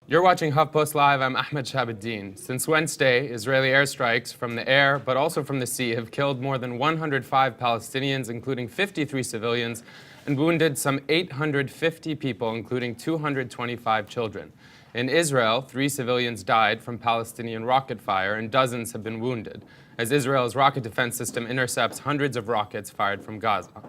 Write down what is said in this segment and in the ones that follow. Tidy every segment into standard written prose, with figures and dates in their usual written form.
You're watching HuffPost Live. I'm Shihab-Eldin. Since Wednesday, Israeli airstrikes from the air, but also from the sea, have killed more than 105 Palestinians, including 53 civilians, and wounded some 850 people, including 225 children. In Israel, 3 civilians died from Palestinian rocket fire, and dozens have been wounded, as Israel's rocket defense system intercepts hundreds of rockets fired from Gaza.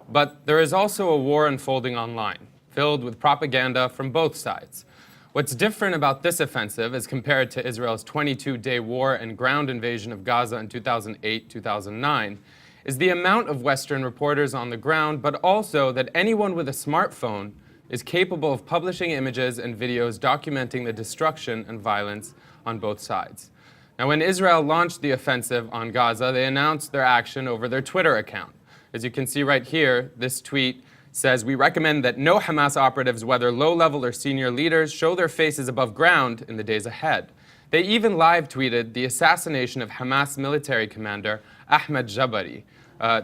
But there is also a war unfolding online, filled with propaganda from both sides. What's different about this offensive as compared to Israel's 22-day war and ground invasion of Gaza in 2008-2009 is the amount of Western reporters on the ground, but also that anyone with a smartphone is capable of publishing images and videos documenting the destruction and violence on both sides. Now, when Israel launched the offensive on Gaza, they announced their action over their Twitter account. As you can see right here, this tweet says, "We recommend that no Hamas operatives, whether low-level or senior leaders, show their faces above ground in the days ahead." They even live-tweeted the assassination of Hamas military commander Ahmed Jabari.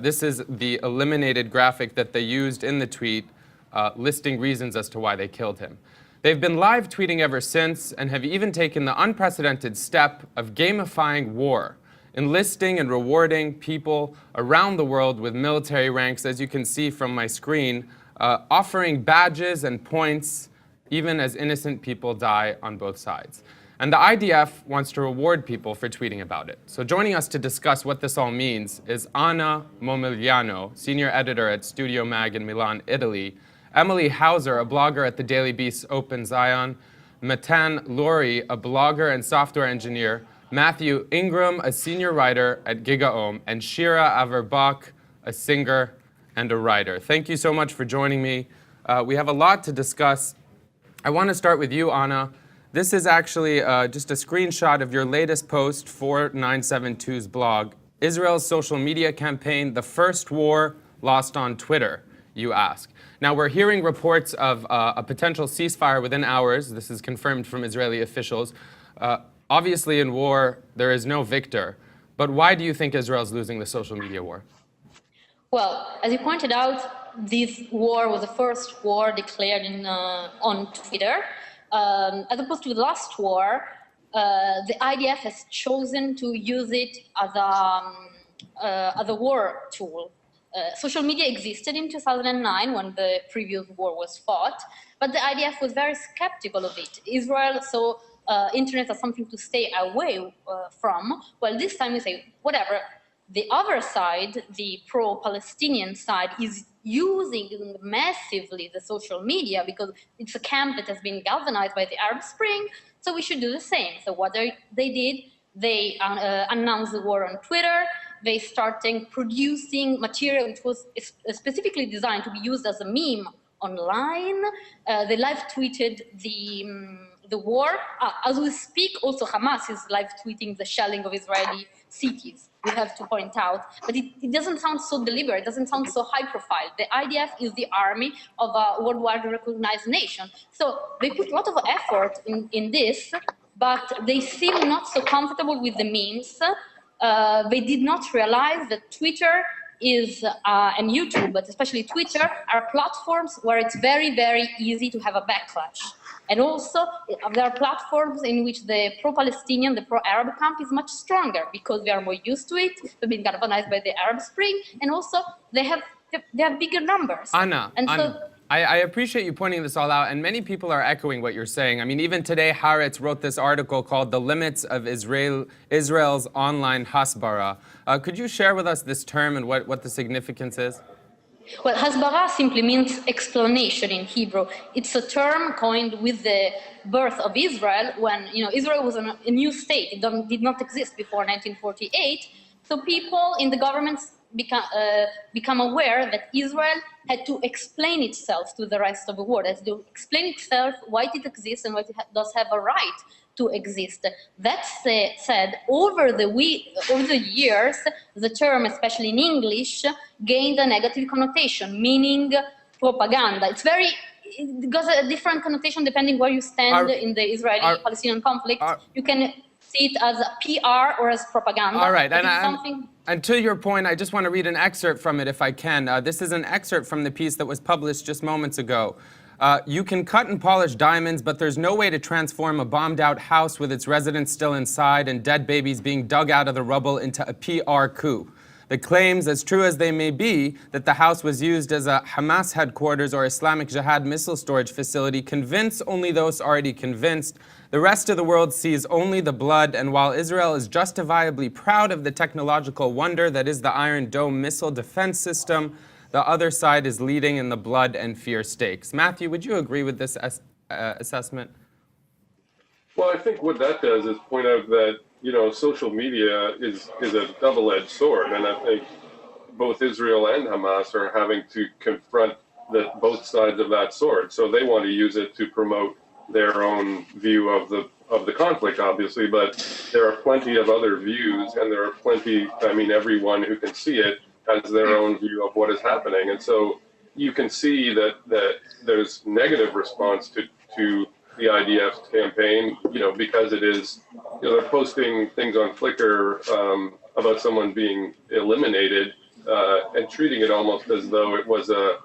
This is the eliminated graphic that they used in the tweet, listing reasons as to why they killed him. They've been live-tweeting ever since and have even taken the unprecedented step of gamifying war, enlisting and rewarding people around the world with military ranks, as you can see from my screen, offering badges and points even as innocent people die on both sides. And the IDF wants to reward people for tweeting about it. So joining us to discuss what this all means is Anna Momigliano, senior editor at Studio Mag in Milan, Italy, Emily Hauser, a blogger at the Daily Beast Open Zion, Matan Lori, a blogger and software engineer, Matthew Ingram, a senior writer at GigaOM, and Shira Averbach, a singer and a writer. Thank you so much for joining me. We have a lot to discuss. I want to start with you, Anna. This is actually just a screenshot of your latest post for 972's blog. Israel's social media campaign, the first war lost on Twitter, you ask. Now, we're hearing reports of a potential ceasefire within hours. This is confirmed from Israeli officials. Obviously, in war, there is no victor. But why do you think Israel's losing the social media war? Well, as you pointed out, this war was the first war declared on Twitter. As opposed to the last war, the IDF has chosen to use it as a war tool. Social media existed in 2009 when the previous war was fought, but the IDF was very skeptical of it. Israel saw internet as something to stay away from. Well, this time we say, whatever. The other side, the pro-Palestinian side, is using massively the social media because it's a camp that has been galvanized by the Arab Spring, so we should do the same. So what they did, they announced the war on Twitter. They started producing material which was specifically designed to be used as a meme online. They live tweeted the war. As we speak, also Hamas is live tweeting the shelling of Israeli cities, we have to point out. But it doesn't sound so deliberate, it doesn't sound so high profile. The IDF is the army of a worldwide recognized nation. So they put a lot of effort in this, but they seem not so comfortable with the memes. They did not realize that Twitter is, and YouTube, but especially Twitter, are platforms where it's very, very easy to have a backlash. And also, there are platforms in which the pro-Palestinian, the pro-Arab camp is much stronger because they are more used to it, they've been galvanized by the Arab Spring, and also they have bigger numbers. Anna, I appreciate you pointing this all out, and many people are echoing what you're saying. I mean, even today, Haaretz wrote this article called "The Limits of Israel's Online Hasbara." Could you share with us this term and what the significance is? Well, Hasbara simply means explanation in Hebrew. It's a term coined with the birth of Israel when, Israel was a new state. It did not exist before 1948. So people in the governments become aware that Israel had to explain itself to the rest of the world, had to explain itself why it exists and why it does have a right to exist. That said, over the years, the term, especially in English, gained a negative connotation, meaning propaganda. It got a different connotation depending where you stand in the Israeli-Palestinian conflict. You can see it as PR or as propaganda. All right, and to your point, I just want to read an excerpt from it if I can. This is an excerpt from the piece that was published just moments ago. You can cut and polish diamonds, but there's no way to transform a bombed-out house with its residents still inside and dead babies being dug out of the rubble into a PR coup. The claims, as true as they may be, that the house was used as a Hamas headquarters or Islamic Jihad missile storage facility convince only those already convinced. The rest of the world sees only the blood, and while Israel is justifiably proud of the technological wonder that is the Iron Dome missile defense system, the other side is leading in the blood and fear stakes. Matthew, would you agree with this assessment? Well, I think what that does is point out that, social media is a double-edged sword. And I think both Israel and Hamas are having to confront both sides of that sword. So they want to use it to promote their own view of the conflict, obviously, but there are plenty of other views, and there are plenty, everyone who can see it has their own view of what is happening. And so you can see that there's negative response to the IDF's campaign, because it is, they're posting things on Flickr about someone being eliminated and treating it almost as though it was a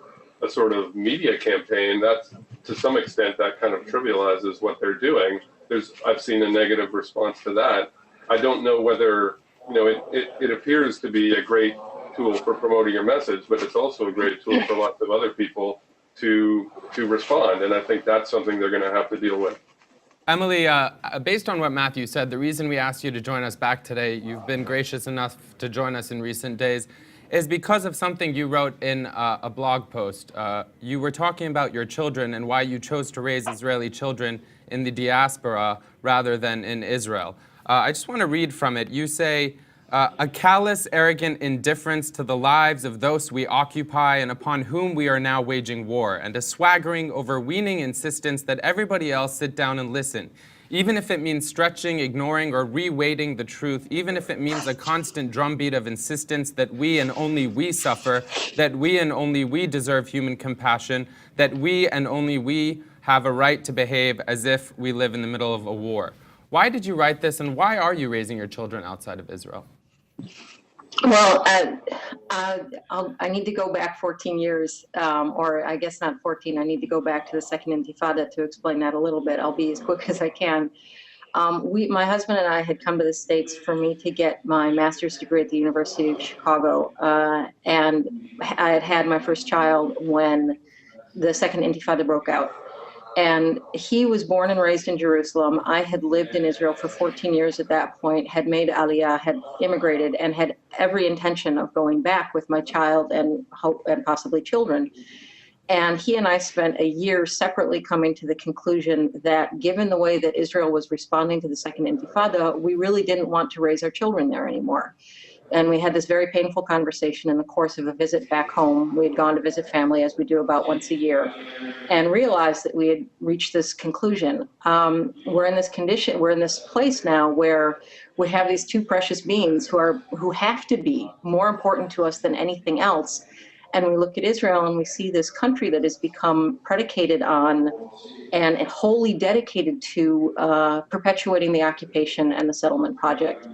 sort of media campaign. That's, to some extent, that kind of trivializes what they're doing. I've seen a negative response to that. I don't know whether, it appears to be a great tool for promoting your message, but it's also a great tool for lots of other people to respond. And I think that's something they're going to have to deal with. Emily, based on what Matthew said, the reason we asked you to join us back today, you've been gracious enough to join us in recent days, is because of something you wrote in a blog post. You were talking about your children and why you chose to raise Israeli children in the diaspora rather than in Israel. I just want to read from it. You say, a callous, arrogant indifference to the lives of those we occupy and upon whom we are now waging war, and a swaggering, overweening insistence that everybody else sit down and listen, even if it means stretching, ignoring, or reweighting the truth, even if it means a constant drumbeat of insistence that we and only we suffer, that we and only we deserve human compassion, that we and only we have a right to behave as if we live in the middle of a war. Why did you write this, and why are you raising your children outside of Israel? Well, I need to go back 14 years, or I guess not 14. I need to go back to the Second Intifada to explain that a little bit. I'll be as quick as I can. My husband and I had come to the States for me to get my master's degree at the University of Chicago, and I had had my first child when the Second Intifada broke out. And he was born and raised in Jerusalem. I had lived in Israel for 14 years at that point, had made Aliyah, had immigrated, and had every intention of going back with my child and possibly children. And he and I spent a year separately coming to the conclusion that given the way that Israel was responding to the Second Intifada, we really didn't want to raise our children there anymore. And we had this very painful conversation in the course of a visit back home. We had gone to visit family, as we do about once a year, and realized that we had reached this conclusion. We're in this condition, we're in this place now where we have these two precious beings who have to be more important to us than anything else. And we look at Israel and we see this country that has become predicated on and wholly dedicated to perpetuating the occupation and the settlement project.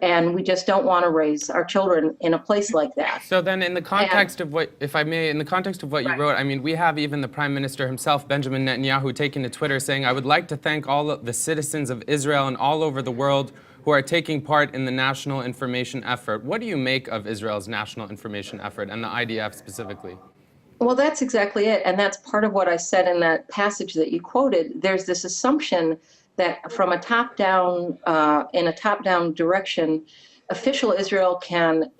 And we just don't want to raise our children in a place like that. So then in the context of what, if I may, in the context of what you wrote, I mean, we have even the Prime Minister himself, Benjamin Netanyahu, taking to Twitter saying, I would like to thank all of the citizens of Israel and all over the world who are taking part in the national information effort. What do you make of Israel's national information effort and the IDF specifically? Well, that's exactly it. And that's part of what I said in that passage that you quoted. There's this assumption that from a top-down, in a top-down direction, official Israel can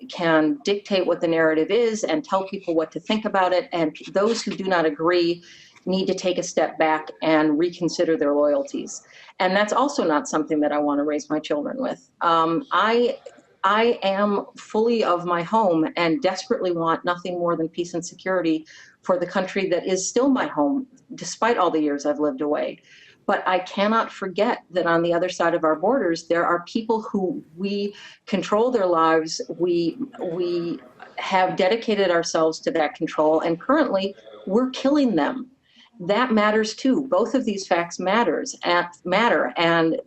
dictate what the narrative is and tell people what to think about it, and those who do not agree need to take a step back and reconsider their loyalties. And that's also not something that I want to raise my children with. I am fully of my home and desperately want nothing more than peace and security for the country that is still my home, despite all the years I've lived away. But I cannot forget that on the other side of our borders, there are people who we control their lives. We have dedicated ourselves to that control, and currently we're killing them. That matters too. Both of these facts matter, and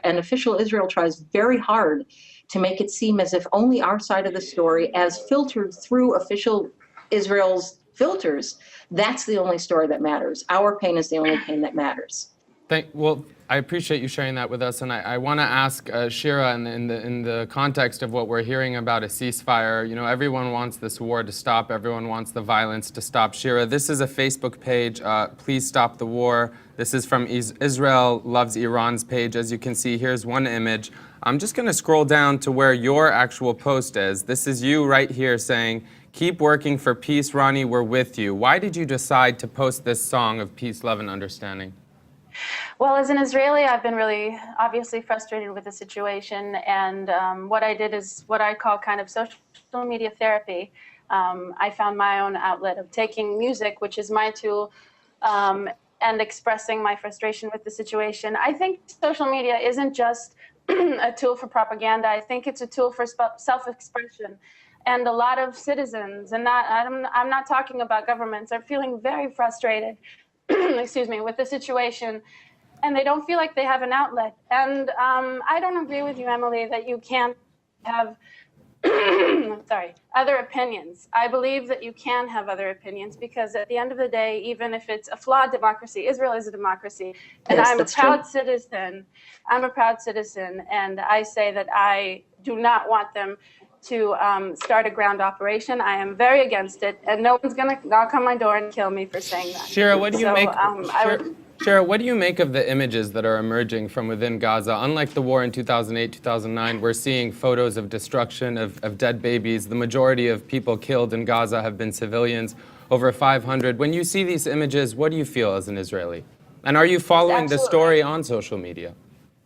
official Israel tries very hard to make it seem as if only our side of the story, as filtered through official Israel's filters, that's the only story that matters. Our pain is the only pain that matters. Well, I appreciate you sharing that with us, and I want to ask Shira, in the context of what we're hearing about a ceasefire. Everyone wants this war to stop. Everyone wants the violence to stop. Shira, this is a Facebook page. Please stop the war. This is from Israel Loves Iran's page. As you can see, here's one image. I'm just going to scroll down to where your actual post is. This is you right here saying, "Keep working for peace, Ronnie. We're with you." Why did you decide to post this song of peace, love, and understanding? Well, as an Israeli, I've been really obviously frustrated with the situation, and what I did is what I call kind of social media therapy. I found my own outlet of taking music, which is my tool, and expressing my frustration with the situation. I think social media isn't just a tool for propaganda. I think it's a tool for self-expression. And a lot of citizens, and I'm not talking about governments, are feeling very frustrated excuse me, with the situation, and they don't feel like they have an outlet. And I don't agree with you, Emily, that you can't have other opinions. I believe that you can have other opinions because at the end of the day, even if it's a flawed democracy, Israel is a democracy, and yes, I'm a proud true. citizen. I'm a proud citizen, and I say that I do not want them to start a ground operation. I am very against it, and no one's going to knock on my door and kill me for saying that. Shira, what do you make? Shira, Shira, what do you make of the images that are emerging from within Gaza? Unlike the war in 2008, 2009, we're seeing photos of destruction, of dead babies. The majority of people killed in Gaza have been civilians, over 500. When you see these images, what do you feel as an Israeli? And are you following the story on social media?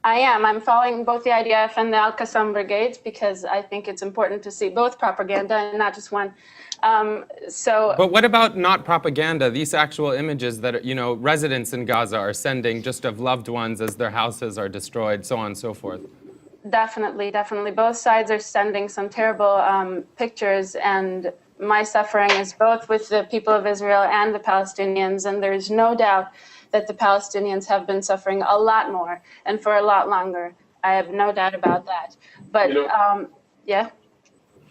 I am. I'm following both the IDF and the Al-Qassam brigades because I think it's important to see both propaganda and not just one. But what about not propaganda? These actual images that residents in Gaza are sending just of loved ones as their houses are destroyed, so on and so forth. Definitely, definitely. Both sides are sending some terrible pictures, and my suffering is both with the people of Israel and the Palestinians, and there's no doubt that the Palestinians have been suffering a lot more and for a lot longer. I have no doubt about that. But yeah.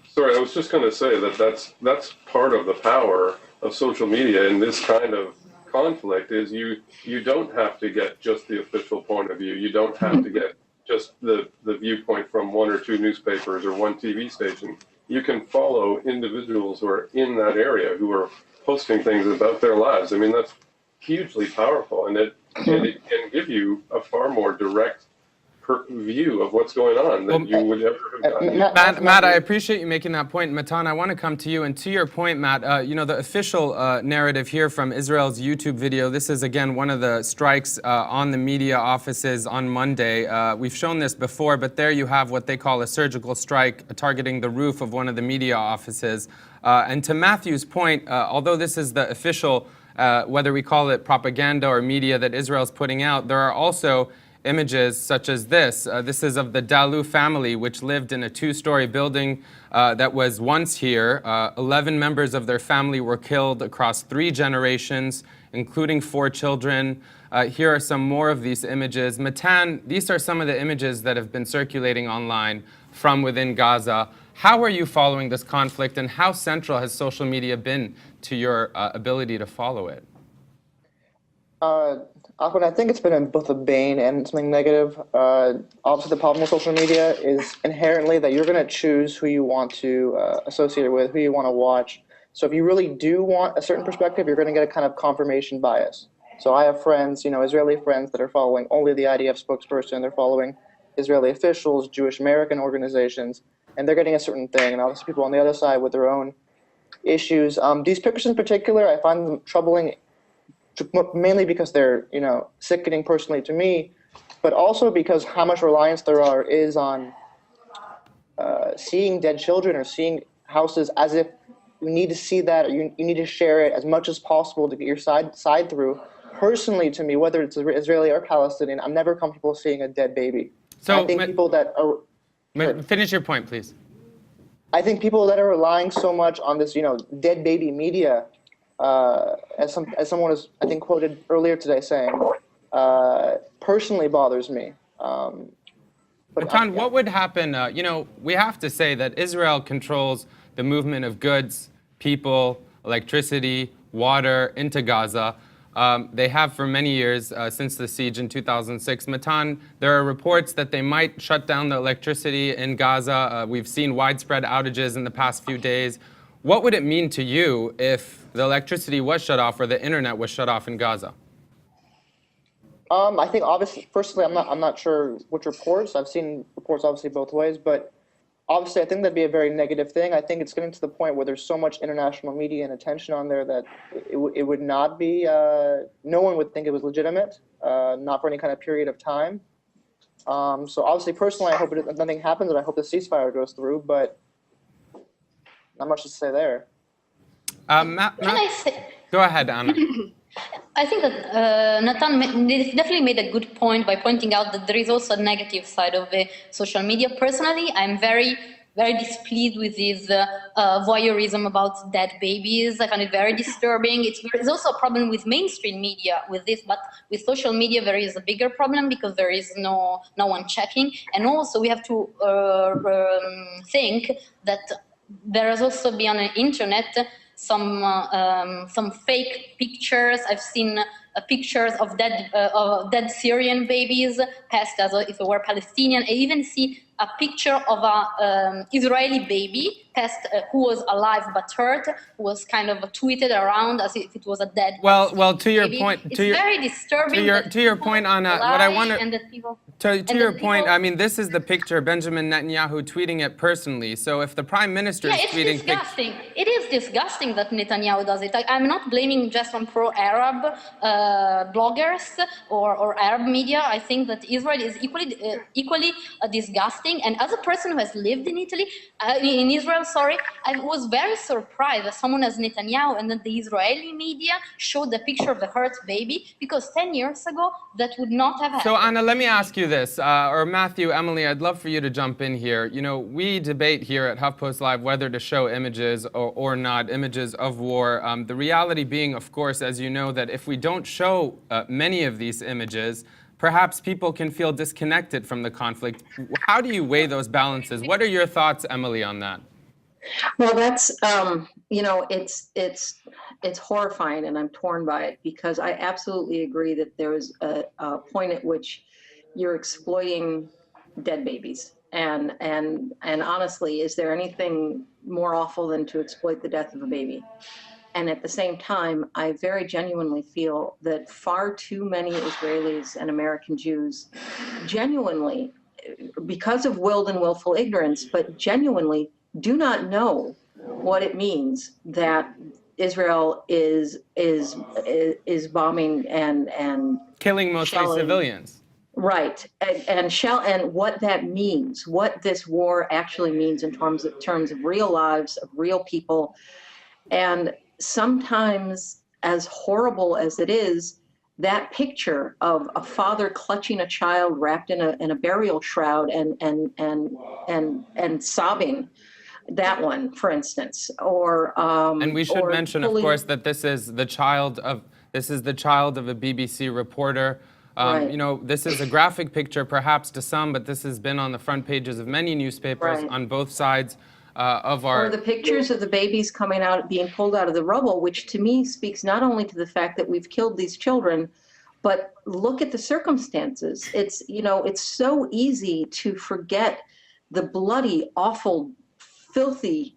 Sorry, I was just going to say that's part of the power of social media in this kind of conflict is you don't have to get just the official point of view. You don't have to get just the viewpoint from one or two newspapers or one TV station. You can follow individuals who are in that area who are posting things about their lives. I mean, that's hugely powerful, and it can give you a far more direct view of what's going on than you would ever have done. Matt, I appreciate you making that point. Matan, I want to come to you. And to your point, Matt, the official narrative here from Israel's YouTube video, this is, again, one of the strikes on the media offices on Monday. We've shown this before, but there you have what they call a surgical strike targeting the roof of one of the media offices. And to Matthew's point, although this is the official, whether we call it propaganda or media that Israel's putting out, there are also images such as this. This is of the Dalu family, which lived in a two-story building that was once here. 11 members of their family were killed across 3 generations, including 4 children. Here are some more of these images. Matan, these are some of the images that have been circulating online from within Gaza. How are you following this conflict, and how central has social media been to your ability to follow it? Ahmed, I think it's been both a bane and something negative. Obviously, the problem with social media is inherently that you're going to choose who you want to associate with, who you want to watch. So if you really do want a certain perspective, you're going to get a kind of confirmation bias. So I have friends, Israeli friends that are following only the IDF spokesperson. They're following Israeli officials, Jewish American organizations, and they're getting a certain thing. And obviously people on the other side with their own issues. These pictures in particular, I find them troubling mainly because they're, sickening personally to me, but also because how much reliance there is on seeing dead children or seeing houses as if you need to see that, or you need to share it as much as possible to get your side through. Personally, to me, whether it's Israeli or Palestinian, I'm never comfortable seeing a dead baby. So I think people that are... Finish your point, please. I think people that are relying so much on this, dead baby media, as someone was, I think, quoted earlier today saying, personally bothers me. Matan, what would happen? We have to say that Israel controls the movement of goods, people, electricity, water into Gaza. They have for many years since the siege in 2006. Matan, there are reports that they might shut down the electricity in Gaza. We've seen widespread outages in the past few days. What would it mean to you if the electricity was shut off or the internet was shut off in Gaza? I think obviously, personally, I'm not sure which reports. I've seen reports obviously both ways, but obviously, I think that'd be a very negative thing. I think it's getting to the point where there's so much international media and attention on there that it would not be. No one would think it was legitimate, not for any kind of period of time. So obviously, personally, I hope nothing happens, and I hope the ceasefire goes through. But not much to say there. Can I say? Go ahead, Anna. I think that Nathan definitely made a good point by pointing out that there is also a negative side of the social media. Personally, I'm very, very displeased with this voyeurism about dead babies. I find it very disturbing. There is also a problem with mainstream media with this, but with social media there is a bigger problem because there is no one checking. And also we have to think that there has also been on the internet some fake pictures. I've seen pictures of dead Syrian babies passed as if it were Palestinian. I even see a picture of a Israeli baby passed who was alive but hurt, who was kind of tweeted around as if it was a dead. Well, to your baby. point, It's very disturbing. To your point, Anna, what I want to. To your point, I mean, this is the picture, Benjamin Netanyahu tweeting it personally. So if the prime minister is tweeting... It's disgusting. It is disgusting that Netanyahu does it. I'm not blaming just on pro-Arab bloggers or Arab media. I think that Israel is equally disgusting. And as a person who has lived in Israel, I was very surprised that someone as Netanyahu and that the Israeli media showed the picture of the hurt baby, because 10 years ago, that would not have happened. So Anna, let me ask you this, or Matthew, Emily, I'd love for you to jump in here. You know, we debate here at HuffPost Live whether to show images or not, images of war. The reality being, of course, as you know, that if we don't show many of these images, perhaps people can feel disconnected from the conflict. How do you weigh those balances? What are your thoughts, Emily, on that? Well, that's, you know, it's horrifying, and I'm torn by it, because I absolutely agree that there is a point at which you're exploiting dead babies. And honestly, is there anything more awful than to exploit the death of a baby? And at the same time, I very genuinely feel that far too many Israelis and American Jews genuinely, because of willed and willful ignorance, but genuinely do not know what it means that Israel is bombing and killing mostly shelling. Civilians. Right, and what that means, what this war actually means in terms of real lives, of real people. And sometimes, as horrible as it is, that picture of a father clutching a child wrapped in a burial shroud and sobbing, that one, for instance, or and we should mention, of course, that this is the child of a BBC reporter. Right. You know, this is a graphic picture, perhaps to some, but this has been on the front pages of many newspapers on both sides of our... Or the pictures of the babies coming out, being pulled out of the rubble, which to me speaks not only to the fact that we've killed these children, but look at the circumstances. It's, you know, it's so easy to forget the bloody, awful, filthy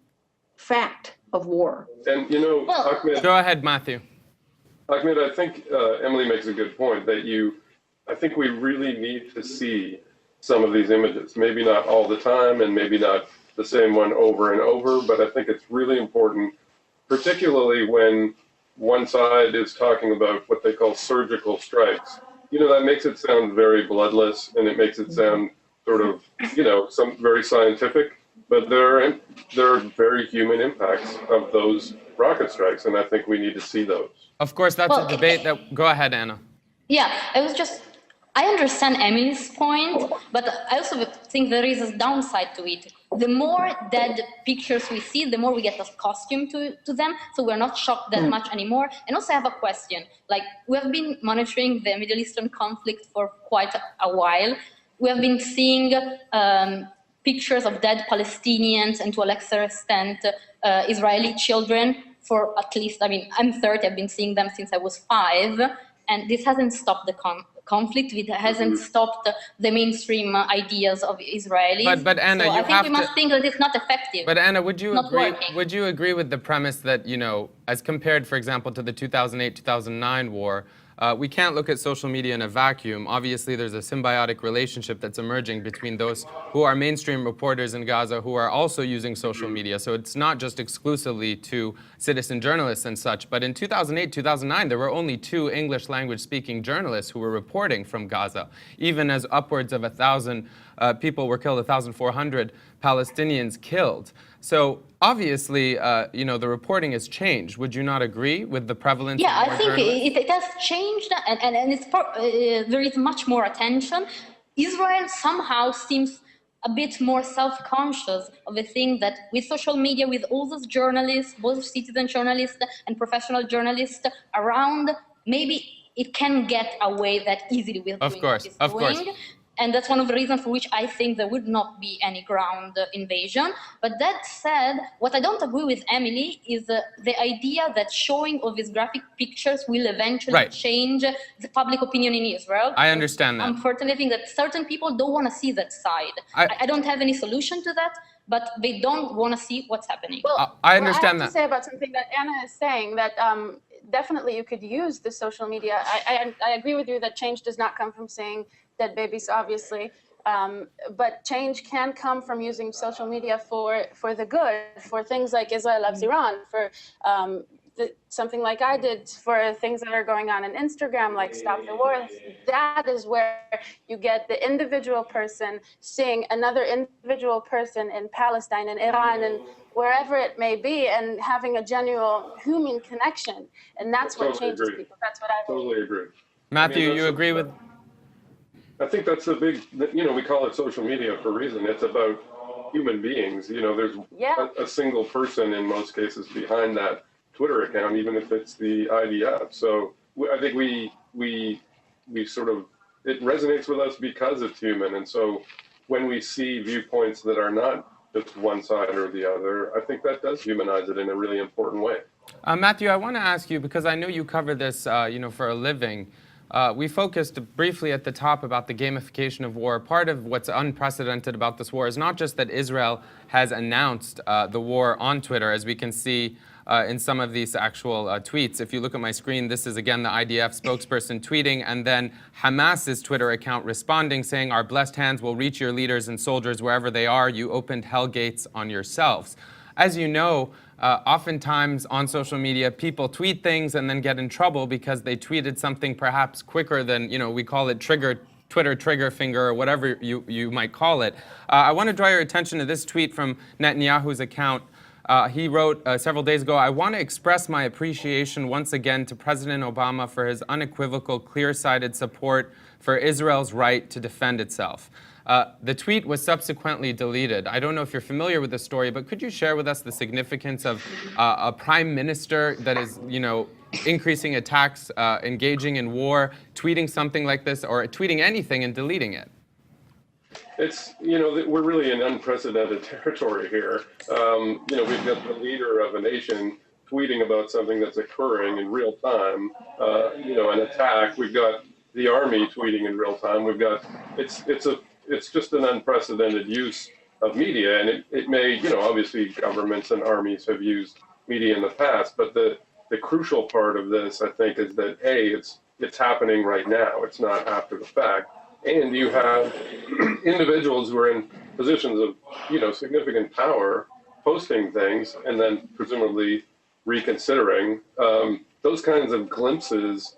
fact of war. And, you know, Ahmed... Go ahead, Matthew. Ahmed, I think Emily makes a good point that I think we really need to see some of these images. Maybe not all the time and maybe not the same one over and over, but I think it's really important, particularly when one side is talking about what they call surgical strikes. You know, that makes it sound very bloodless, and it makes it sound sort of, you know, some very scientific, but there are very human impacts of those rocket strikes, and I think we need to see those. Of course, that's a debate that... Go ahead, Anna. Yeah, I understand Emily's point, but I also think there is a downside to it. The more dead pictures we see, the more we get accustomed to them, so we're not shocked that much anymore. And also I have a question. Like, we have been monitoring the Middle Eastern conflict for quite a while. We have been seeing pictures of dead Palestinians and to a lesser extent Israeli children for at least, I mean, I'm 30, I've been seeing them since I was 5, and this hasn't stopped the conflict. It hasn't stopped the mainstream ideas of Israelis. But Anna, so you I think have we to- must think that it's not effective. But Anna, would you Not agree? working. Would you agree with the premise that, you know, as compared, for example, to the 2008-2009 war, we can't look at social media in a vacuum. Obviously, there's a symbiotic relationship that's emerging between those who are mainstream reporters in Gaza who are also using social media. So it's not just exclusively to citizen journalists and such. But in 2008, 2009, there were only 2 English language speaking journalists who were reporting from Gaza, even as upwards of 1,000 people were killed, 1,400 Palestinians killed. So obviously, you know, the reporting has changed. Would you not agree with the prevalence Yeah, of I more think journalists? it has changed, and there is much more attention. Israel somehow seems a bit more self-conscious of the thing that with social media, with all those journalists, both citizen journalists and professional journalists around, maybe it can get away that easily with Of doing course, what it's of course. doing. And that's one of the reasons for which I think there would not be any ground invasion. But that said, what I don't agree with Emily is the idea that showing of these graphic pictures will eventually Right. change the public opinion in Israel. I understand that. Unfortunately, I think that certain people don't want to see that side. I don't have any solution to that, but they don't want to see what's happening. Well, I understand what I have that. to say about something that Anna is saying, that definitely you could use the social media. I agree with you that change does not come from saying dead babies, obviously, but change can come from using social media for the good, for things like Israel loves Iran, for something like I did, for things that are going on Instagram, like Stop the War. That is where you get the individual person seeing another individual person in Palestine and Iran and wherever it may be, and having a genuine human connection. And that's what Totally changes agree. people. That's what I believe. Totally agree. Matthew, that's you agree with? I think that's the big, you know, we call it social media for a reason. It's about human beings. You know, there's a single person in most cases behind that Twitter account, even if it's the IDF. So I think we sort of, it resonates with us because it's human. And so when we see viewpoints that are not just one side or the other, I think that does humanize it in a really important way. Matthew, I want to ask you, because I know you cover this, you know, for a living. We focused briefly at the top about the gamification of war. Part of what's unprecedented about this war is not just that Israel has announced the war on Twitter, as we can see in some of these actual tweets. If you look at my screen, this is again the IDF spokesperson tweeting, and then Hamas's Twitter account responding, saying, "Our blessed hands will reach your leaders and soldiers wherever they are. You opened hell gates on yourselves." As you know, oftentimes on social media, people tweet things and then get in trouble because they tweeted something perhaps quicker than, you know, we call it Twitter trigger finger, or whatever you might call it. I want to draw your attention to this tweet from Netanyahu's account. He wrote several days ago, "I want to express my appreciation once again to President Obama for his unequivocal, clear-sighted support for Israel's right to defend itself." The tweet was subsequently deleted. I don't know if you're familiar with the story, but could you share with us the significance of a prime minister that is, you know, increasing attacks, engaging in war, tweeting something like this, or tweeting anything and deleting it? It's, you know, we're really in unprecedented territory here. You know, we've got the leader of a nation tweeting about something that's occurring in real time, you know, an attack. We've got the army tweeting in real time. We've got, it's just an unprecedented use of media. And it may, you know, obviously governments and armies have used media in the past, but the crucial part of this, I think, is that it's happening right now. It's not after the fact. And you have individuals who are in positions of, you know, significant power posting things and then presumably reconsidering. Those kinds of glimpses,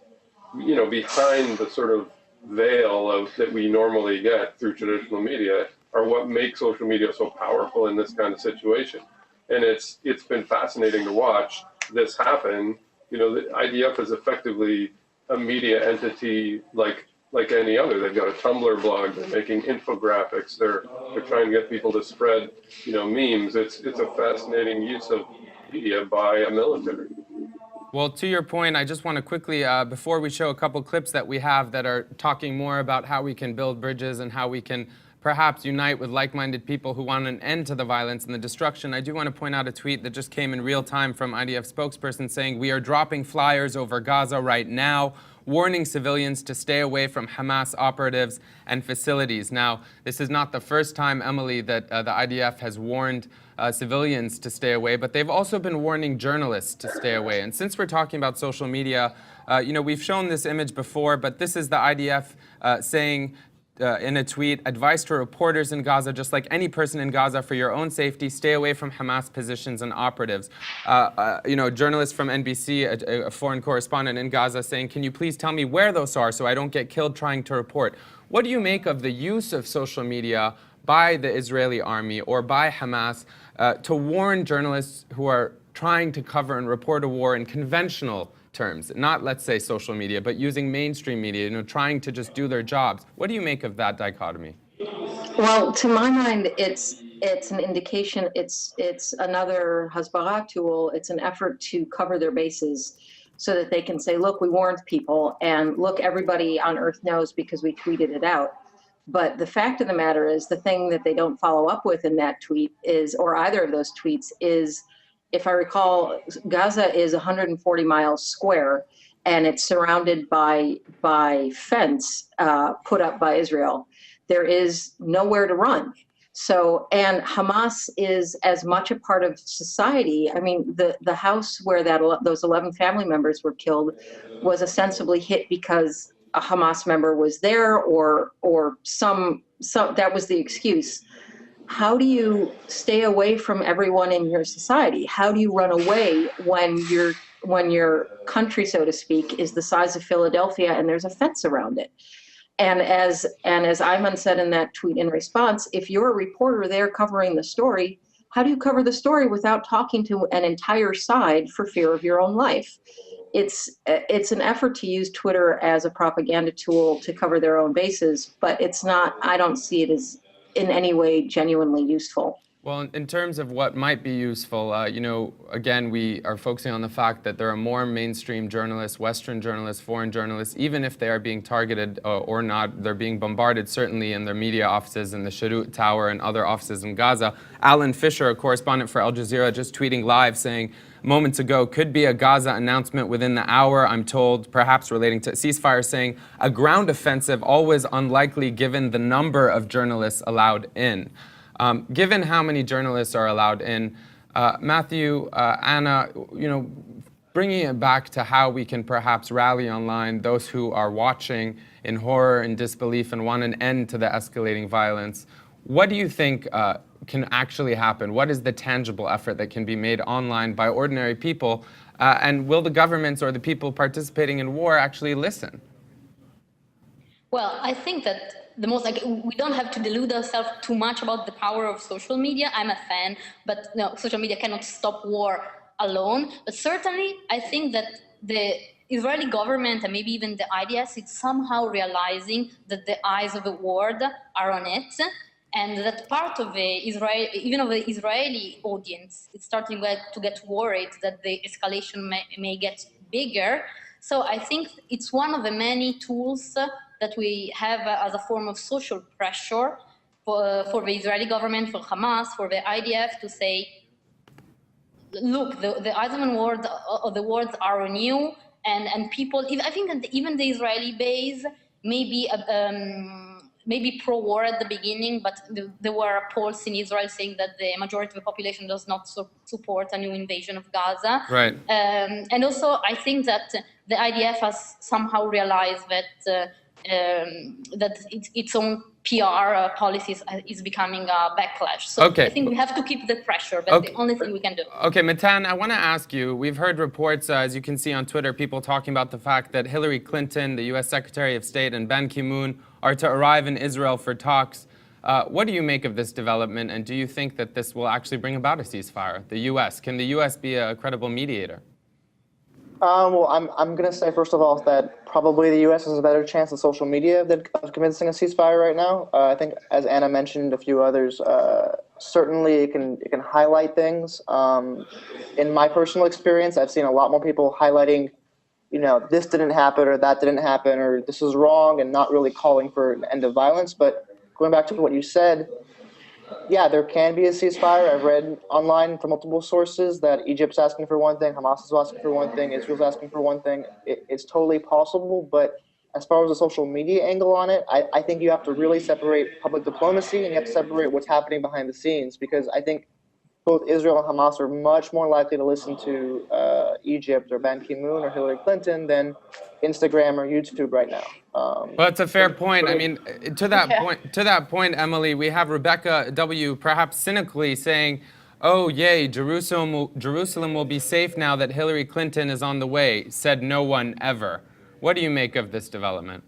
you know, behind the sort of veil of that we normally get through traditional media are what make social media so powerful in this kind of situation. And it's been fascinating to watch this happen. You know, the IDF is effectively a media entity like any other. They've got a Tumblr blog, they're making infographics, they're trying to get people to spread, you know, memes. It's a fascinating use of media by a military. Well, to your point, I just want to quickly, before we show a couple clips that we have that are talking more about how we can build bridges and how we can perhaps unite with like-minded people who want an end to the violence and the destruction. I do want to point out a tweet that just came in real time from IDF spokesperson saying, "We are dropping flyers over Gaza right now, warning civilians to stay away from Hamas operatives and facilities." Now, this is not the first time, Emily, that the IDF has warned civilians to stay away, but they've also been warning journalists to stay away. And since we're talking about social media, we've shown this image before, but this is the IDF saying in a tweet, "Advice to reporters in Gaza, just like any person in Gaza, for your own safety, stay away from Hamas positions and operatives." Journalist from NBC, a foreign correspondent in Gaza, saying, "Can you please tell me where those are so I don't get killed trying to report?" What do you make of the use of social media by the Israeli army or by Hamas to warn journalists who are trying to cover and report a war in conventional terms, not, let's say, social media, but using mainstream media, trying to just do their jobs? What do you make of that dichotomy? Well, to my mind, it's an indication, it's another hasbara tool. It's an effort to cover their bases so that they can say, look, we warned people, and look, everybody on earth knows because we tweeted it out. But the fact of the matter is, the thing that they don't follow up with in that tweet is, or either of those tweets is, if I recall, Gaza is 140 miles square, and it's surrounded by fence put up by Israel. There is nowhere to run. So, and Hamas is as much a part of society. I mean, the house where those 11 family members were killed was ostensibly hit because a Hamas member was there, or some that was the excuse. How do you stay away from everyone in your society? How do you run away when your country, so to speak, is the size of Philadelphia and there's a fence around it? And as Ayman said in that tweet in response, if you're a reporter there covering the story, how do you cover the story without talking to an entire side for fear of your own life? It's an effort to use Twitter as a propaganda tool to cover their own bases, but it's not, I don't see it as in any way genuinely useful. Well, in terms of what might be useful, again, we are focusing on the fact that there are more mainstream journalists, Western journalists, foreign journalists, even if they are being targeted or not, they're being bombarded, certainly in their media offices in the Sharut Tower and other offices in Gaza. Alan Fisher, a correspondent for Al Jazeera, just tweeting live saying, moments ago, could be a Gaza announcement within the hour, I'm told, perhaps relating to ceasefire, saying a ground offensive always unlikely given the number of journalists allowed in. Given how many journalists are allowed in, Matthew, Anna, bringing it back to how we can perhaps rally online those who are watching in horror and disbelief and want an end to the escalating violence, what do you think can actually happen? What is the tangible effort that can be made online by ordinary people? And will the governments or the people participating in war actually listen? Well, I think that we don't have to delude ourselves too much about the power of social media. I'm a fan, but no, social media cannot stop war alone. But certainly, I think that the Israeli government and maybe even the IDF is somehow realizing that the eyes of the world are on it, and that part of the Israeli audience is starting to get worried that the escalation may get bigger. So I think it's one of the many tools that we have as a form of social pressure for the Israeli government, for Hamas, for the IDF to say, look, the eyes of the world are on you, and people, I think that even the Israeli base may be pro-war at the beginning, but there were polls in Israel saying that the majority of the population does not support a new invasion of Gaza. Right. And also, I think that the IDF has somehow realized that its own PR policies is becoming a backlash. So okay. I think we have to keep the pressure. That's the only thing we can do. Okay, Matan, I want to ask you, we've heard reports, as you can see on Twitter, people talking about the fact that Hillary Clinton, the U.S. Secretary of State, and Ban Ki-moon are to arrive in Israel for talks. What do you make of this development, and do you think that this will actually bring about a ceasefire? The U.S., can the U.S. be a credible mediator? Well, I'm going to say, first of all, that probably the U.S. has a better chance on social media of convincing a ceasefire right now. I think, as Anna mentioned, a few others, certainly it can highlight things. In my personal experience, I've seen a lot more people highlighting, this didn't happen or that didn't happen or this is wrong and not really calling for an end of violence. But going back to what you said, yeah, there can be a ceasefire. I've read online from multiple sources that Egypt's asking for one thing, Hamas is asking for one thing, Israel's asking for one thing. It's totally possible, but as far as the social media angle on it, I think you have to really separate public diplomacy and you have to separate what's happening behind the scenes, because I think both Israel and Hamas are much more likely to listen to Egypt or Ban Ki-moon or Hillary Clinton than Instagram or YouTube right now. Well, it's a fair point. I mean, to that point, Emily, we have Rebecca W. perhaps cynically saying, "Oh, yay, Jerusalem will be safe now that Hillary Clinton is on the way," said no one ever. What do you make of this development?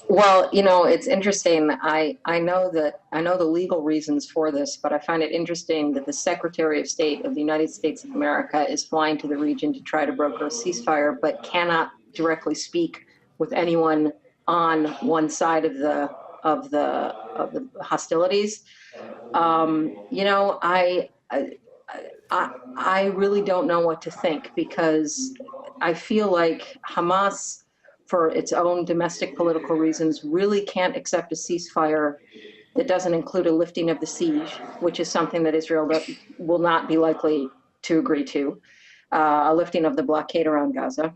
Well, it's interesting. I know the legal reasons for this, but I find it interesting that the Secretary of State of the United States of America is flying to the region to try to broker a ceasefire, but cannot directly speak with anyone on one side of the hostilities. I really don't know what to think, because I feel like Hamas, for its own domestic political reasons, really can't accept a ceasefire that doesn't include a lifting of the siege, which is something that Israel will not be likely to agree to, a lifting of the blockade around Gaza.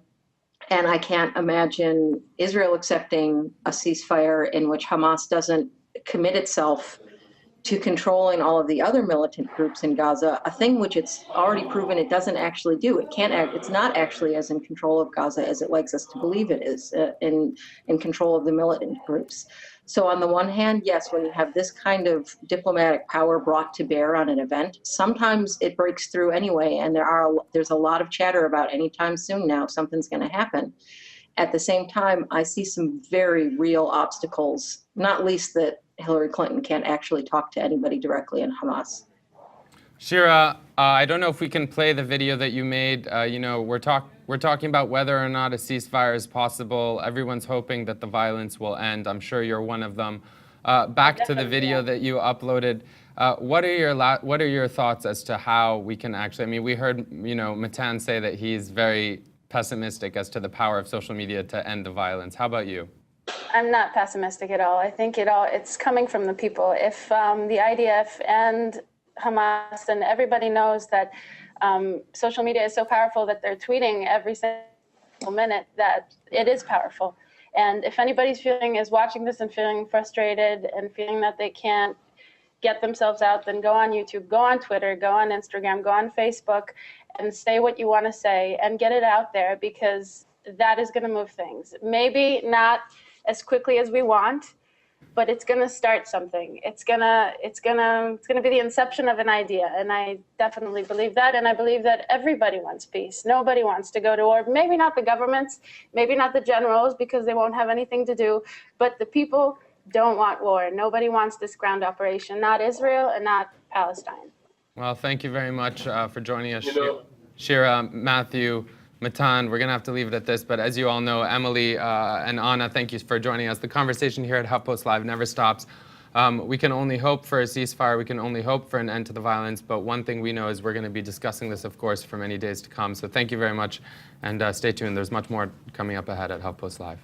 And I can't imagine Israel accepting a ceasefire in which Hamas doesn't commit itself to controlling all of the other militant groups in Gaza, a thing which it's already proven it doesn't actually do. It's not actually as in control of Gaza as it likes us to believe it is, in control of the militant groups. So on the one hand, yes, when you have this kind of diplomatic power brought to bear on an event, sometimes it breaks through anyway, and there's a lot of chatter about anytime soon now something's going to happen. At the same time, I see some very real obstacles, not least that Hillary Clinton can't actually talk to anybody directly in Hamas. Shira, I don't know if we can play the video that you made. We're talking about whether or not a ceasefire is possible. Everyone's hoping that the violence will end. I'm sure you're one of them. Back to the video that you uploaded. What are your thoughts as to how we can actually? I mean, we heard Matan say that he's very pessimistic as to the power of social media to end the violence. How about you? I'm not pessimistic at all. I think it's coming from the people. If the IDF and Hamas and everybody knows that social media is so powerful that they're tweeting every single minute, that it is powerful. And if anybody's watching this and feeling frustrated and feeling that they can't get themselves out, then go on YouTube, go on Twitter, go on Instagram, go on Facebook, and say what you want to say and get it out there, because that is going to move things. Maybe not as quickly as we want, but it's going to start something. It's going to be the inception of an idea, and I definitely believe that. And I believe that everybody wants peace. Nobody wants to go to war. Maybe not the governments, maybe not the generals, because they won't have anything to do. But the people don't want war. Nobody wants this ground operation. Not Israel and not Palestine. Well, thank you very much for joining us, Shira, Matthew, Matan. We're going to have to leave it at this, but as you all know, Emily and Anna, thank you for joining us. The conversation here at HuffPost Live never stops. We can only hope for a ceasefire. We can only hope for an end to the violence, but one thing we know is we're going to be discussing this, of course, for many days to come. So thank you very much, and stay tuned. There's much more coming up ahead at HuffPost Live.